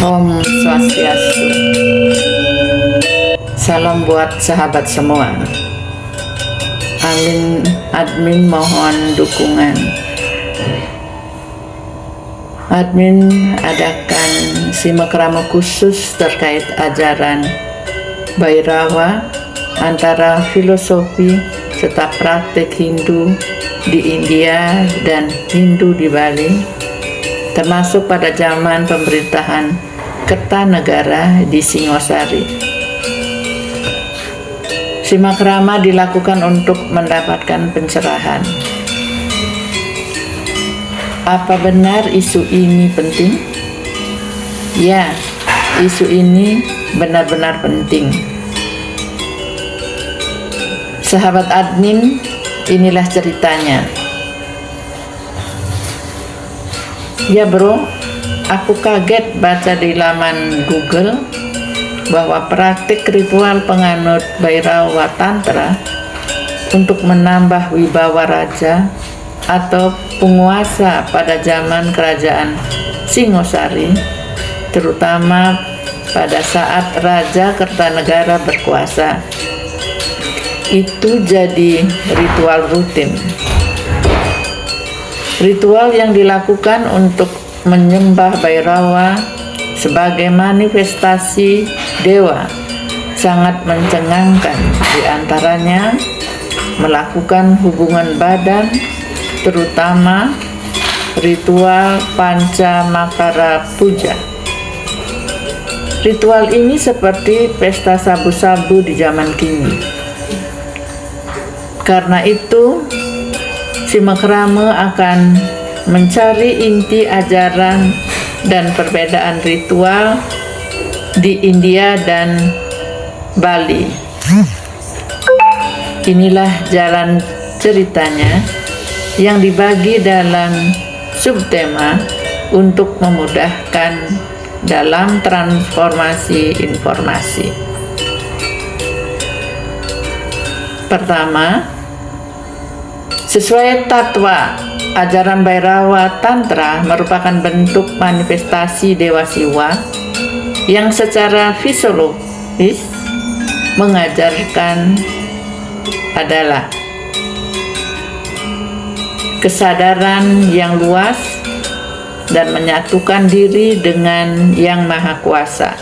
Om Swastiastu. Salam buat sahabat semua. Admin mohon dukungan. Admin adakan simakrama khusus terkait ajaran Bhairava antara filosofi serta praktek Hindu di India dan Hindu di Bali, termasuk pada zaman pemerintahan Kertanegara di Singosari. Simakrama dilakukan untuk mendapatkan pencerahan. Apa benar isu ini penting? Ya, isu ini benar-benar penting. Sahabat admin, inilah ceritanya. Ya bro, aku kaget baca di laman Google bahwa praktik ritual penganut Bhairava Tantra untuk menambah wibawa raja atau penguasa pada zaman kerajaan Singosari, terutama pada saat Raja Kertanegara berkuasa, itu jadi ritual rutin. Ritual yang dilakukan untuk menyembah Bhairava sebagai manifestasi dewa sangat mencengangkan, diantaranya melakukan hubungan badan, terutama ritual Pancamakara Puja. Ritual ini seperti pesta sabu-sabu di zaman kini. Karena itu, simakrama akan mencari inti ajaran dan perbedaan ritual di India dan Bali. Inilah jalan ceritanya yang dibagi dalam subtema untuk memudahkan dalam transformasi informasi. Pertama, sesuai tatwa, ajaran Bhairava Tantra merupakan bentuk manifestasi Dewa Siwa yang secara fisiologis mengajarkan adalah kesadaran yang luas dan menyatukan diri dengan Yang Maha Kuasa,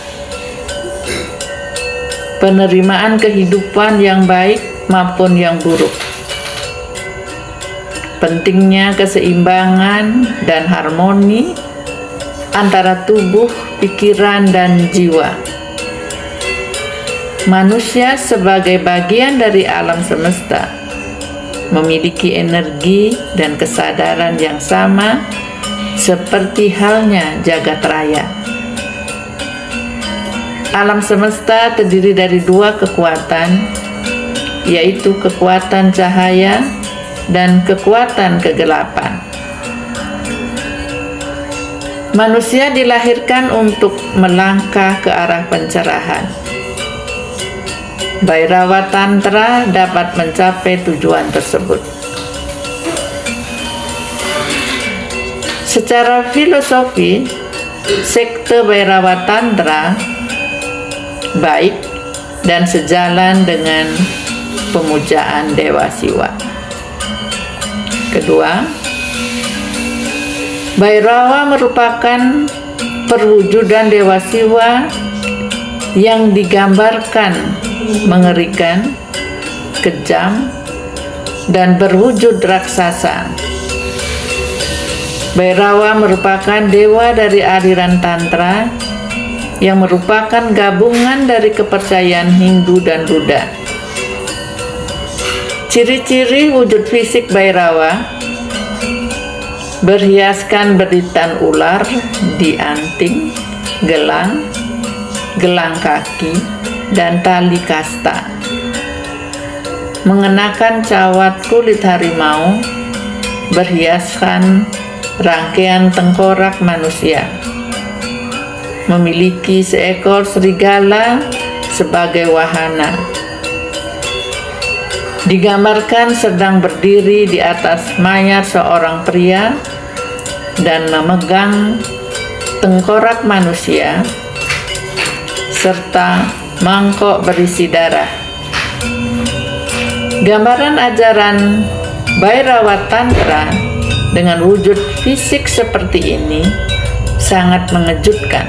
penerimaan kehidupan yang baik maupun yang buruk, pentingnya keseimbangan dan harmoni antara tubuh, pikiran, dan jiwa. Manusia sebagai bagian dari alam semesta memiliki energi dan kesadaran yang sama seperti halnya jagat raya. Alam semesta terdiri dari dua kekuatan, yaitu kekuatan cahaya dan kekuatan kegelapan. Manusia dilahirkan untuk melangkah ke arah pencerahan. Bhairava Tantra dapat mencapai tujuan tersebut. Secara filosofi, sekte Bhairava Tantra baik dan sejalan dengan pemujaan Dewa Siwa. Kedua, Bhairava merupakan perwujudan Dewa Siwa yang digambarkan mengerikan, kejam, dan berwujud raksasa. Bhairava merupakan dewa dari aliran Tantra yang merupakan gabungan dari kepercayaan Hindu dan Buddha. Ciri-ciri wujud fisik Bhairava: berhiaskan beritan ular di anting, gelang, gelang kaki, dan tali kasta, mengenakan cawat kulit harimau, berhiaskan rangkaian tengkorak manusia, memiliki seekor serigala sebagai wahana, digambarkan sedang berdiri di atas mayat seorang pria dan memegang tengkorak manusia, serta mangkok berisi darah. Gambaran ajaran Bhairava Tantra dengan wujud fisik seperti ini sangat mengejutkan.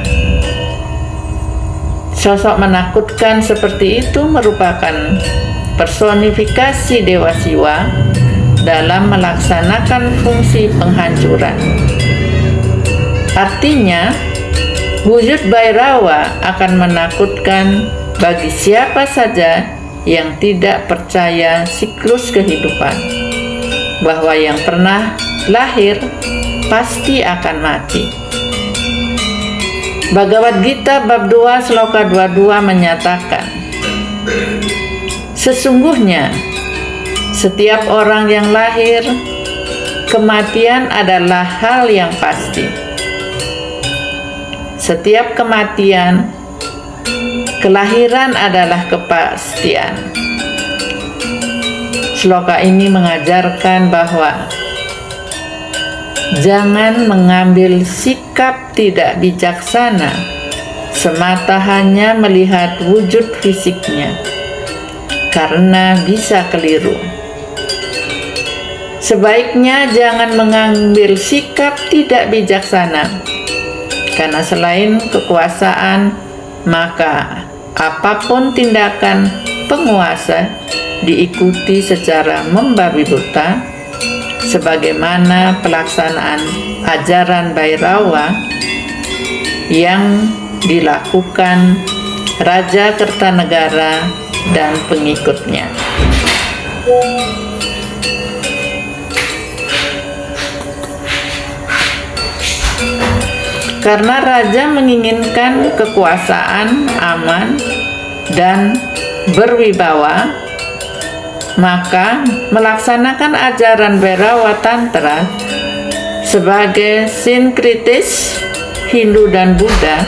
Sosok menakutkan seperti itu merupakan personifikasi Dewa Siwa dalam melaksanakan fungsi penghancuran. Artinya, wujud Bhairava akan menakutkan bagi siapa saja yang tidak percaya siklus kehidupan, bahwa yang pernah lahir pasti akan mati. Bhagavad Gita bab 2 sloka 22 menyatakan, sesungguhnya setiap orang yang lahir, kematian adalah hal yang pasti. Setiap kematian, kelahiran adalah kepastian. Sloka ini mengajarkan bahwa jangan mengambil sikap tidak bijaksana semata hanya melihat wujud fisiknya, karena bisa keliru. Sebaiknya jangan mengambil sikap tidak bijaksana, karena selain kekuasaan, maka apapun tindakan penguasa diikuti secara membabi buta, sebagaimana pelaksanaan ajaran Bhairava yang dilakukan Raja Kertanegara dan pengikutnya. Karena raja menginginkan kekuasaan aman dan berwibawa, maka melaksanakan ajaran Bhairava Tantra sebagai sinkritis Hindu dan Buddha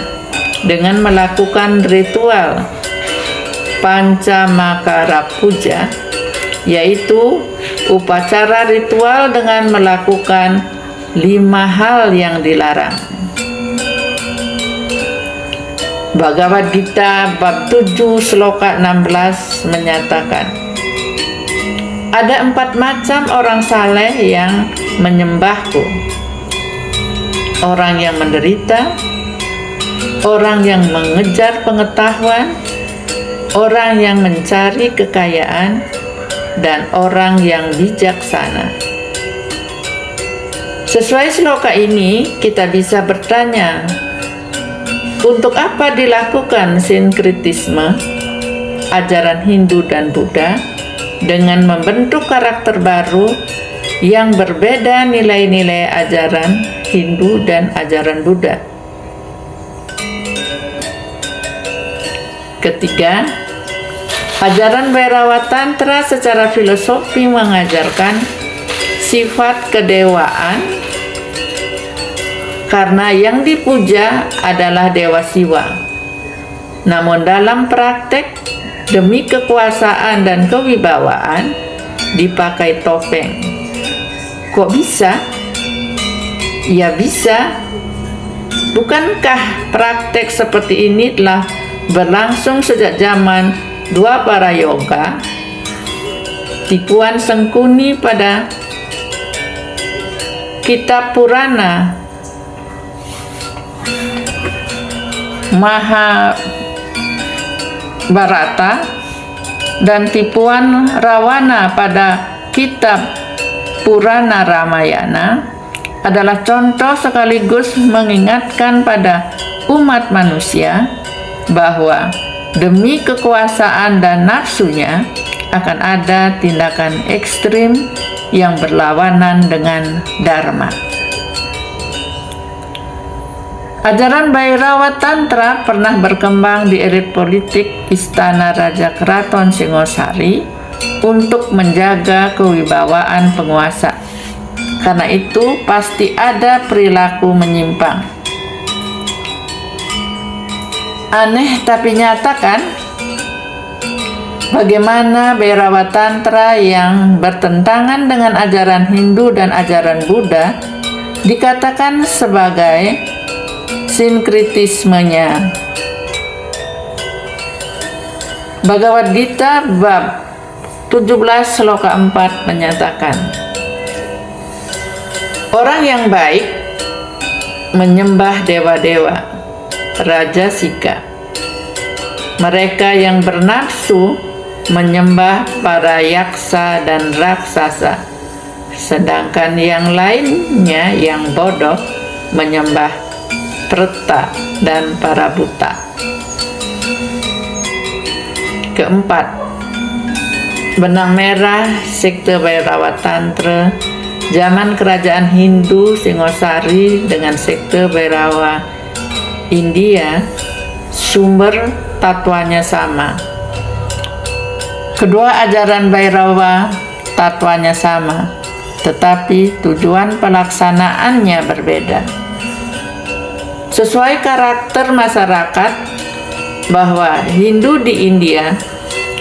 dengan melakukan ritual Pancamakara Puja, yaitu upacara ritual dengan melakukan 5 hal yang dilarang. Bhagavad Gita bab 7 sloka 16 menyatakan, ada 4 macam orang saleh yang menyembahku: orang yang menderita, orang yang mengejar pengetahuan, orang yang mencari kekayaan, dan orang yang bijaksana. Sesuai sloka ini, kita bisa bertanya, untuk apa dilakukan sinkritisme ajaran Hindu dan Buddha dengan membentuk karakter baru yang berbeda nilai-nilai ajaran Hindu dan ajaran Buddha? Ketiga, ajaran Bhairava Tantra secara filosofi mengajarkan sifat kedewaan, karena yang dipuja adalah Dewa Siwa. Namun dalam praktek, demi kekuasaan dan kewibawaan, dipakai topeng. Kok bisa? Ya bisa. Bukankah praktek seperti ini telah berlangsung sejak zaman Dwapara Yoga? Tipuan Sengkuni pada kitab Purana Mahabharata dan tipuan Rawana pada kitab Purana Ramayana adalah contoh sekaligus mengingatkan pada umat manusia bahwa demi kekuasaan dan nafsunya akan ada tindakan ekstrim yang berlawanan dengan Dharma. Ajaran Bhairava Tantra pernah berkembang di elit politik Istana Raja Keraton Singosari untuk menjaga kewibawaan penguasa. Karena itu pasti ada perilaku menyimpang. Aneh tapi nyata kan? Bagaimana Bhairava Tantra yang bertentangan dengan ajaran Hindu dan ajaran Buddha dikatakan sebagai sinkritismenya. Bhagavad Gita bab 17 sloka 4 menyatakan, orang yang baik menyembah dewa-dewa, Raja Sika. Mereka yang bernafsu menyembah para yaksa dan raksasa, sedangkan yang lainnya yang bodoh menyembah Treta dan para buta. Keempat, benang merah sekte Bhairava Tantra zaman kerajaan Hindu Singosari dengan sekte Bhairava India, sumber tatwanya sama. Kedua ajaran Bhairava tatwanya sama, tetapi tujuan pelaksanaannya berbeda. Sesuai karakter masyarakat, bahwa Hindu di India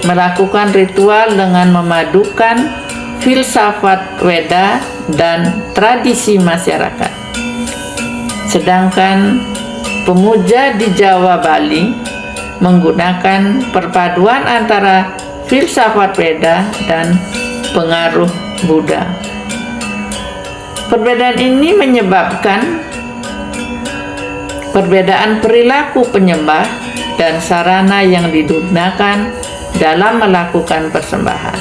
melakukan ritual dengan memadukan filsafat Weda dan tradisi masyarakat. Sedangkan pemuja di Jawa Bali menggunakan perpaduan antara filsafat Weda dan pengaruh Buddha. Perbedaan ini menyebabkan perbedaan perilaku penyembah dan sarana yang digunakan dalam melakukan persembahan.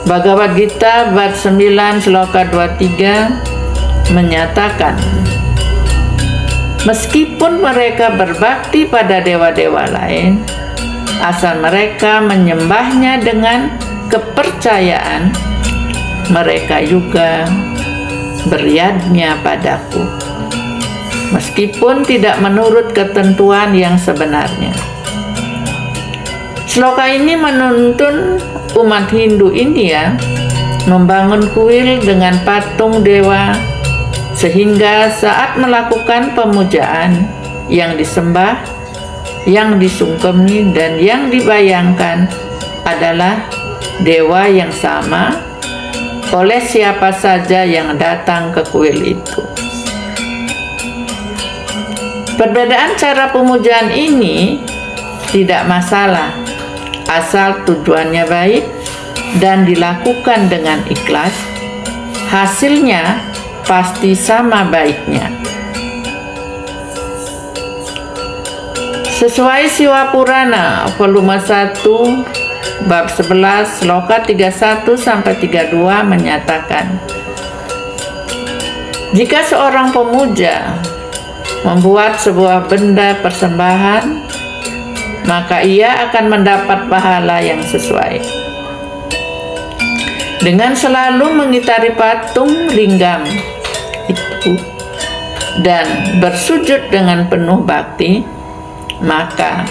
Bhagavad Gita bab 9 sloka 23 menyatakan, meskipun mereka berbakti pada dewa-dewa lain, asal mereka menyembahnya dengan kepercayaan, mereka juga beriadnya padaku, meskipun tidak menurut ketentuan yang sebenarnya. Sloka ini menuntun umat Hindu India membangun kuil dengan patung dewa, sehingga saat melakukan pemujaan yang disembah, yang disungkemi, dan yang dibayangkan adalah dewa yang sama oleh siapa saja yang datang ke kuil itu. Perbedaan cara pemujaan ini tidak masalah, asal tujuannya baik dan dilakukan dengan ikhlas, hasilnya pasti sama baiknya. Sesuai Siwa Purana volume 1 bab 11 sloka 31 sampai 32 menyatakan, jika seorang pemuja membuat sebuah benda persembahan, maka ia akan mendapat pahala yang sesuai. Dengan selalu mengitari patung lingam itu dan bersujud dengan penuh bakti, maka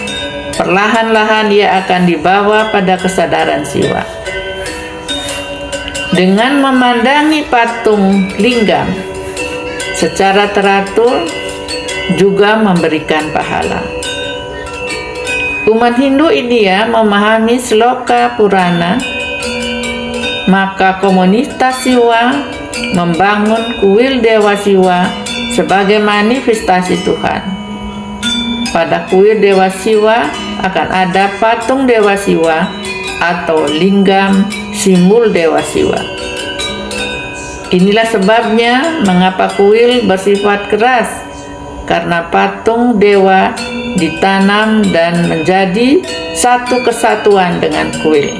perlahan-lahan ia akan dibawa pada kesadaran siwa. Dengan memandangi patung lingam secara teratur juga memberikan pahala. Umat Hindu India memahami sloka Purana, maka komunitas Siwa membangun kuil Dewa Siwa sebagai manifestasi Tuhan. Pada kuil Dewa Siwa akan ada patung Dewa Siwa atau lingam simbol Dewa Siwa. Inilah sebabnya mengapa kuil bersifat keras, karena patung dewa ditanam dan menjadi satu kesatuan dengan kuil.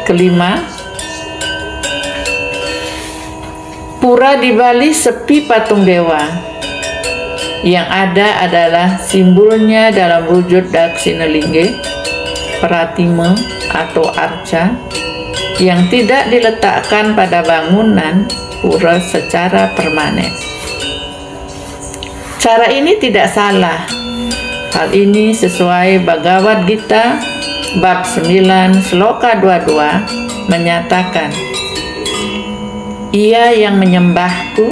Kelima, pura di Bali sepi patung dewa. Yang ada adalah simbolnya dalam wujud Dakshinalingga, Pratima atau arca, yang tidak diletakkan pada bangunan pura secara permanen. Cara ini tidak salah. Hal ini sesuai Bhagavad Gita bab 9 sloka 22 menyatakan, ia yang menyembahku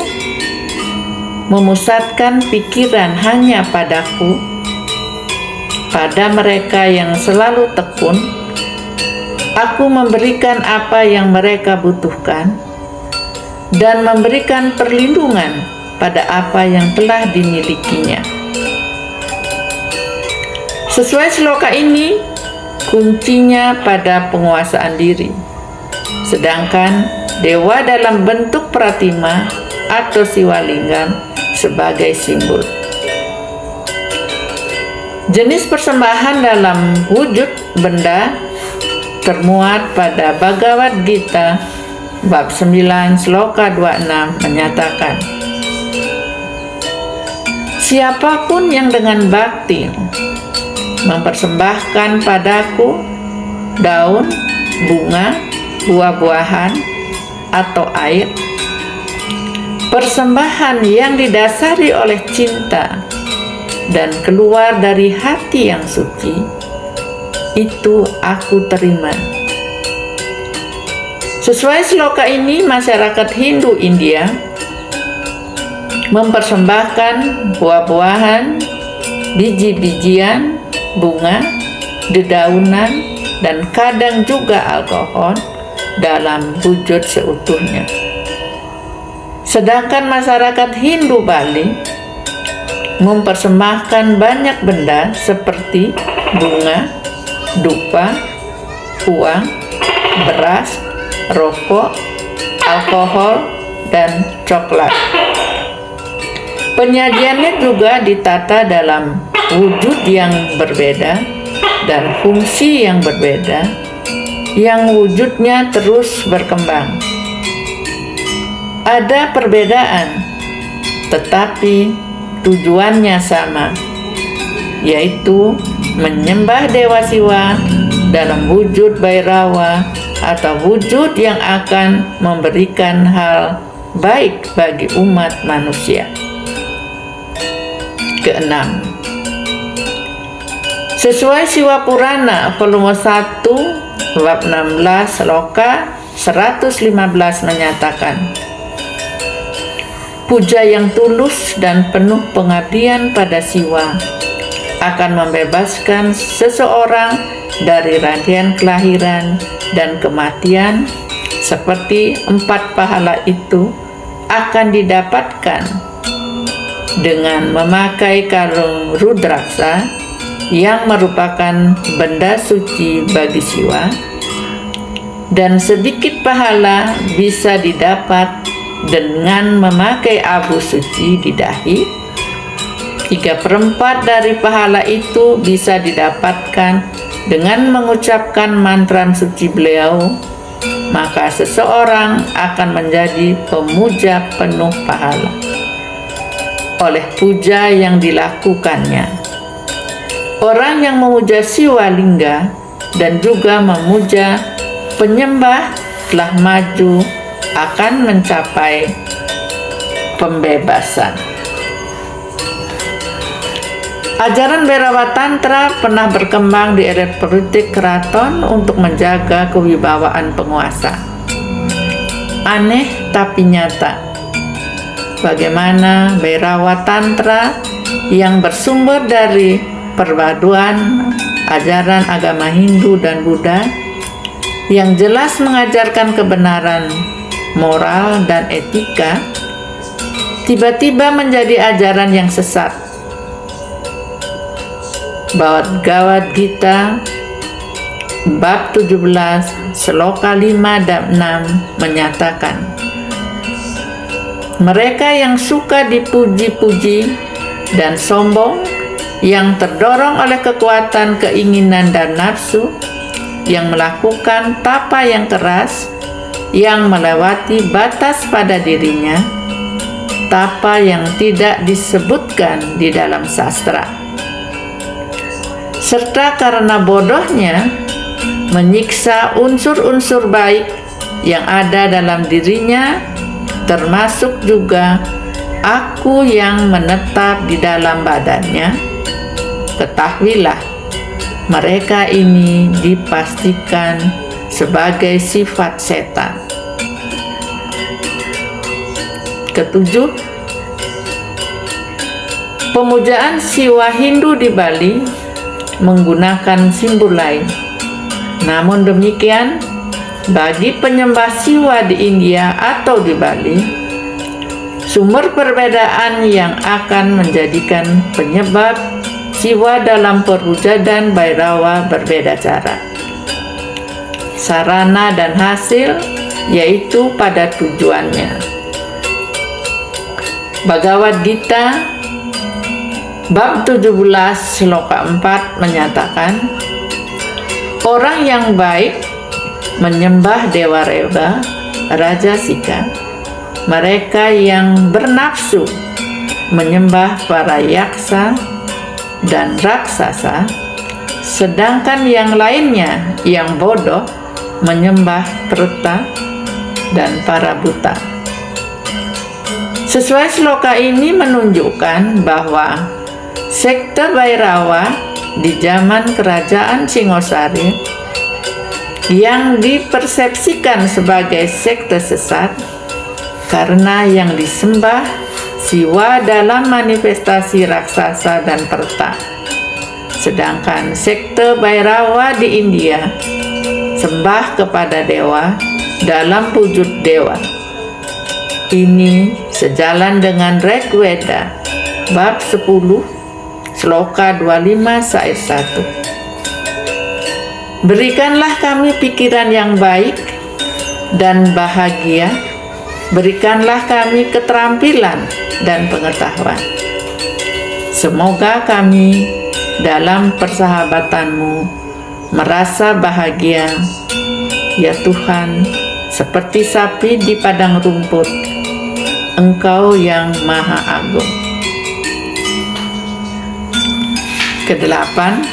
memusatkan pikiran hanya padaku. Pada mereka yang selalu tekun, aku memberikan apa yang mereka butuhkan, dan memberikan perlindungan pada apa yang telah dimilikinya. Sesuai sloka ini, kuncinya pada penguasaan diri, sedangkan dewa dalam bentuk pratima atau siwalingam sebagai simbol. Jenis persembahan dalam wujud benda termuat pada Bhagavad Gita bab 9 sloka 26 menyatakan, siapapun yang dengan bakti mempersembahkan padaku daun, bunga, buah-buahan, atau air, persembahan yang didasari oleh cinta dan keluar dari hati yang suci, itu aku terima. Sesuai sloka ini, masyarakat Hindu India mempersembahkan buah-buahan, biji-bijian, bunga, dedaunan, dan kadang juga alkohol dalam wujud seutuhnya. Sedangkan masyarakat Hindu Bali mempersembahkan banyak benda seperti bunga, dupa, uang, beras, rokok, alkohol, dan coklat. Penyajiannya juga ditata dalam wujud yang berbeda dan fungsi yang berbeda, yang wujudnya terus berkembang. Ada perbedaan, tetapi tujuannya sama, yaitu menyembah Dewa Siwa dalam wujud Bhairava atau wujud yang akan memberikan hal baik bagi umat manusia. Keenam, sesuai Siwa Purana volume 1 bab 16 sloka 115 menyatakan, puja yang tulus dan penuh pengabdian pada Siwa akan membebaskan seseorang dari rangkaian kelahiran dan kematian, seperti 4 pahala itu akan didapatkan dengan memakai kalung rudraksa yang merupakan benda suci bagi Siwa, dan sedikit pahala bisa didapat dengan memakai abu suci di dahi. 3/4 dari pahala itu bisa didapatkan dengan mengucapkan mantra suci beliau, maka seseorang akan menjadi pemuja penuh pahala oleh puja yang dilakukannya. Orang yang memuja Siwa Lingga dan juga memuja penyembah telah maju akan mencapai pembebasan. Ajaran Bhairava Tantra pernah berkembang di era politik keraton untuk menjaga kewibawaan penguasa. Aneh tapi nyata, bagaimana Bhairava Tantra yang bersumber dari perpaduan ajaran agama Hindu dan Buddha yang jelas mengajarkan kebenaran moral dan etika, tiba-tiba menjadi ajaran yang sesat. Bhagavad Gita bab 17 sloka 5 dan 6 menyatakan, mereka yang suka dipuji-puji dan sombong, yang terdorong oleh kekuatan keinginan dan nafsu, yang melakukan tapa yang keras, yang melewati batas pada dirinya, tapa yang tidak disebutkan di dalam sastra, serta karena bodohnya menyiksa unsur-unsur baik yang ada dalam dirinya, termasuk juga aku yang menetap di dalam badannya. Ketahuilah, mereka ini dipastikan sebagai sifat setan. Ketujuh, pemujaan Siwa Hindu di Bali menggunakan simbol lain. Namun demikian, bagi penyembah Siwa di India atau di Bali, sumber perbedaan yang akan menjadikan penyebab Siwa dalam perwujudan Bhairawa berbeda cara, sarana dan hasil, yaitu pada tujuannya. Bhagavad Gita bab 17 sloka 4 menyatakan, orang yang baik menyembah Dewa Reba, Raja Sika. Mereka yang bernafsu menyembah para yaksa dan raksasa, sedangkan yang lainnya yang bodoh menyembah Pruta dan para buta. Sesuai sloka ini menunjukkan bahwa sekte Bhairawa di zaman kerajaan Singosari yang dipersepsikan sebagai sekte sesat karena yang disembah Siwa dalam manifestasi raksasa dan Perta, sedangkan sekte Bhairawa di India sembah kepada dewa dalam wujud dewa. Ini sejalan dengan Rig Veda bab 10 sloka 25 ayat 1. Berikanlah kami pikiran yang baik dan bahagia, berikanlah kami keterampilan dan pengetahuan. Semoga kami dalam persahabatan-Mu merasa bahagia, ya Tuhan, seperti sapi di padang rumput, Engkau yang Maha Agung. Kedelapan,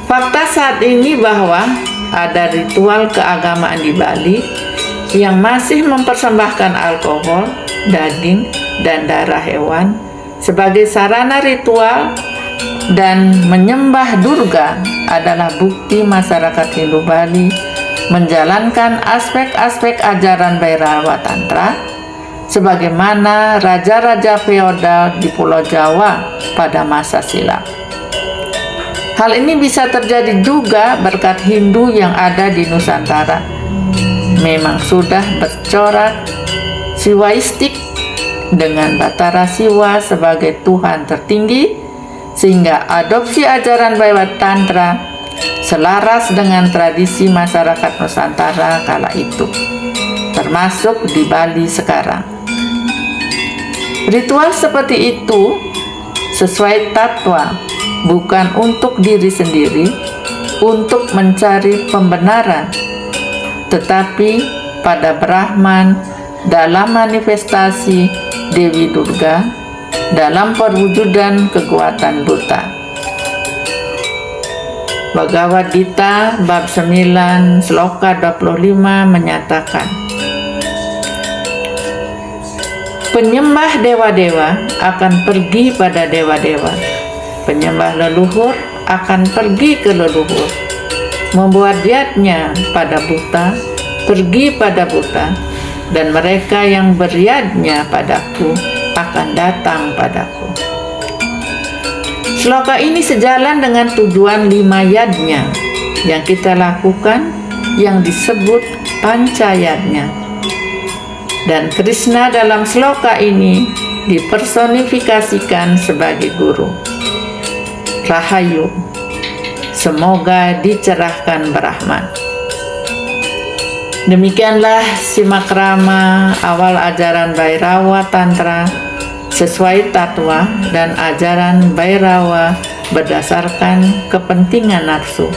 fakta saat ini bahwa ada ritual keagamaan di Bali yang masih mempersembahkan alkohol, daging, dan darah hewan sebagai sarana ritual dan menyembah Durga adalah bukti masyarakat Hindu Bali menjalankan aspek-aspek ajaran Bhairawa Tantra sebagaimana raja-raja feodal di Pulau Jawa pada masa silam. Hal ini bisa terjadi juga berkat Hindu yang ada di Nusantara memang sudah bercorak siwaistik dengan Batara Siwa sebagai Tuhan tertinggi, sehingga adopsi ajaran Bhairawa Tantra selaras dengan tradisi masyarakat Nusantara kala itu, termasuk di Bali sekarang. Ritual seperti itu sesuai tatwa, bukan untuk diri sendiri, untuk mencari pembenaran, tetapi pada Brahman dalam manifestasi Dewi Durga dalam perwujudan kekuatan buta. Bhagavad Gita bab 9 sloka 25 menyatakan, penyembah dewa-dewa akan pergi pada dewa-dewa, penyembah leluhur akan pergi ke leluhur, membuat yadnya pada buta pergi pada buta, dan mereka yang beryadnya padaku akan datang padaku. Sloka ini sejalan dengan tujuan 5 yadnya yang kita lakukan yang disebut pancayadnya. Dan Krishna dalam sloka ini dipersonifikasikan sebagai guru. Rahayu, semoga dicerahkan Brahman. Demikianlah simak rama awal ajaran Bhairawa Tantra sesuai tatwa dan ajaran Bhairawa berdasarkan kepentingan nafsu.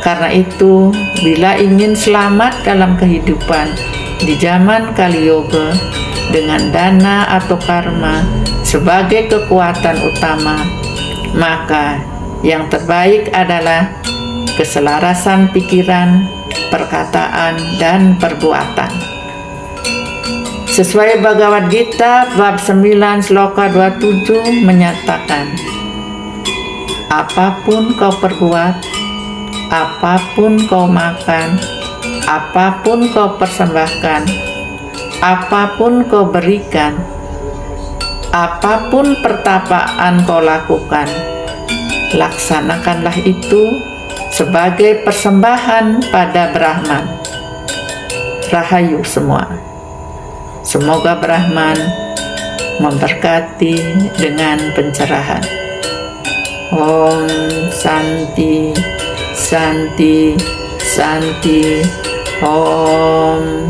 Karena itu, bila ingin selamat dalam kehidupan di zaman Kali Yoga dengan dana atau karma sebagai kekuatan utama, maka yang terbaik adalah keselarasan pikiran, perkataan, dan perbuatan. Sesuai Bhagavad Gita bab 9 sloka 27 menyatakan, apapun kau perbuat, apapun kau makan, apapun kau persembahkan, apapun kau berikan, apapun pertapaan kau lakukan, laksanakanlah itu sebagai persembahan pada Brahman. Rahayu semua. Semoga Brahman memberkati dengan pencerahan. Om Santi, Santi, Santi. Om